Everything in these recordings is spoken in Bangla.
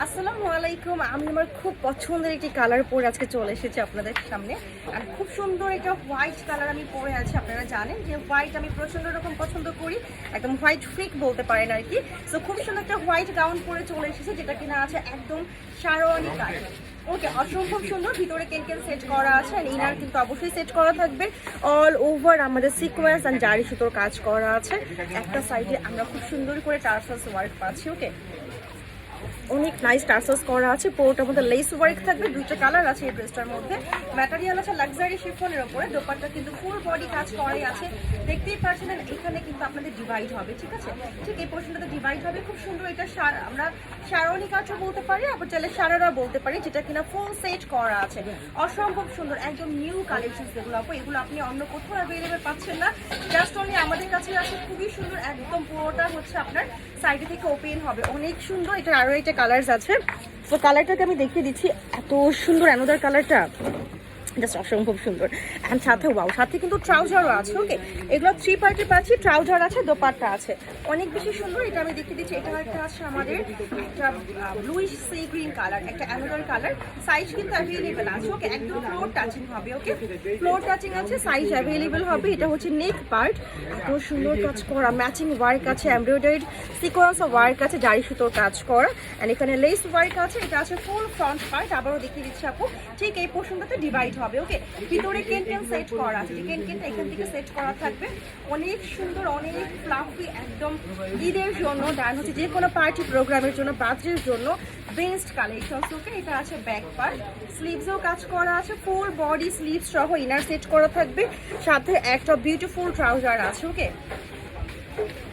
আসসালামু আলাইকুম। আমি আমার খুব পছন্দের একটি কালার পরে আজকে চলে এসেছি আপনাদের সামনে। আর খুব সুন্দর একটা হোয়াইট কালার আমি পরে আছি। আপনারা জানেন যে হোয়াইট আমি প্রচন্ড রকম পছন্দ করি, একদম হোয়াইট ফ্রিক বলতে পারেন আর কি। সো খুব সুন্দর একটা হোয়াইট গাউন পরে চলে এসেছে, যেটা কিনা আছে একদম শারওয়ানি কালার। ওকে, অসম্ভব সুন্দর। ভিতরে কেন সেট করা আছে, আর ইনার কিন্তু অবশ্যই সেট করা থাকবে। অল ওভার আমাদের সিকোয়েন্স অ্যান্ড জারি সুতোর কাজ করা আছে। একটা সাইডে আমরা খুব সুন্দর করে টার্সাস ওয়ার্ক পাচ্ছি। ওকে, অনেক নাইস টার্সাস করা আছে। পুরোটার মধ্যে লেস ওয়ার্ক থাকবে। দুটো কালার আছে এই ড্রেসটার মধ্যে। ম্যাটেরিয়াল আছে লাক্সারি শিফনের উপরে। দোপাট্টা কিন্তু ফুল বডি কাজ করাই আছে, দেখতেই পাচ্ছেন। এখানে কিন্তু আপনাদের ডিভাইড হবে, ঠিক আছে? ঠিক এই পোর্শনটাতে ডিভাইড হবে। খুব সুন্দর। এটা আমরা শারওয়ানি কাটও বলতে পারি, আবার চাইলে সারারা বলতে পারি, যেটা কিনা ফুল সেট করা আছে। অসম্ভব সুন্দর, একদম নিউ কালেকশন যেগুলো আপু, এগুলো আপনি অন্য কোথাও অ্যাভেলেবেল পাচ্ছেন না, জাস্ট অনলি আমাদের কাছে আছে। খুবই সুন্দর, একদম পুরোটা হচ্ছে আপনার সাইডে থেকে ওপেন হবে। অনেক সুন্দর। এটা আরো একটা কালারস আছে। তো কালারটাকে আমি দেখিয়ে দিচ্ছি। এত সুন্দর অ্যানোদার কালারটা, জাস্ট অসম্ভব সুন্দর। অ্যান্ড সাথে ওয়াও, সাথে কিন্তু ট্রাউজারও আছে। ওকে, এগুলো 3 পার্টি পাচ্ছি। ট্রাউজার আছে, দোপাট্টা আছে, অনেক বেশি সুন্দর। এটা আমি দেখিয়ে দিচ্ছি। এটা একটা আছে আমাদের একটা ব্লুইশ সি গ্রিন কালার, একটা অ্যানোদার কালার। সাইজ কিন্তু অ্যাভেলেবেল আছে। ওকে, একদম ফ্লোর টাচিং হবে। ওকে, ফ্লোর টাচিং আছে, সাইজ অ্যাভেলেবেল হবে। এটা হচ্ছে নেক পার্ট, এত সুন্দর কাজ করা, ম্যাচিং ওয়ার্ক আছে, এমব্রয়ডারিড সিকোয়েন্স ওয়ার্ক আছে, জারি সুতোর কাজ করা। অ্যান্ড এখানে লেস ওয়ার্ক আছে। এটা আছে ফুল ফ্রন্ট পার্ট। আবারও দেখিয়ে দিচ্ছি আপু, ঠিক এই পোর্শনটাতে ডিভাইড হবে। ওকে, ভিতরে কেন সেট করা আছে, কেনটা এখান থেকে সেট করা থাকবে। অনেক সুন্দর, অনেক ফ্লাফি, একদম ঈদের জন্য দেন হচ্ছে যে কোনো পার্টি প্রোগ্রামের জন্য, বার্থডের জন্য বেস্ট কালেকশন। ওকে, এটা আছে ব্যাক পার্ট, স্লিভসেও কাজ করা আছে, ফুল বডি স্লিভস সহ ইনার সেট করা থাকবে। সাথে একটা বিউটিফুল ট্রাউজার আছে। ওকে,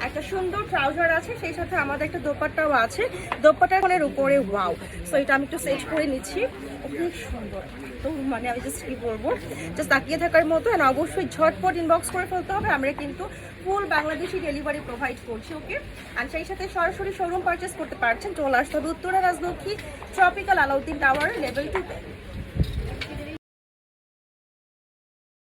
একটা সুন্দর ট্রাউজার আছে, সেই সাথে আমাদের একটা দোপাট্টাও আছে। দোপাট্টার উপরে ওয়াও। সো এটা আমি একটু সেট করে নিচ্ছি। অনেক সুন্দর, তো মানে আমি জাস্ট কি বলবো, জাস্ট তাকিয়ে থাকার মতো। আর অবশ্যই ঝটপট ইনবক্স করে ফেলতে হবে। আমরা কিন্তু ফুল বাংলাদেশি ডেলিভারি প্রোভাইড করছি। ওকে, আর সেই সাথে সরাসরি শোরুম পারচেস করতে পারছেন। চলে আসতে হবে Uttara Rajlakshmi tropical Alauddin tower level 2।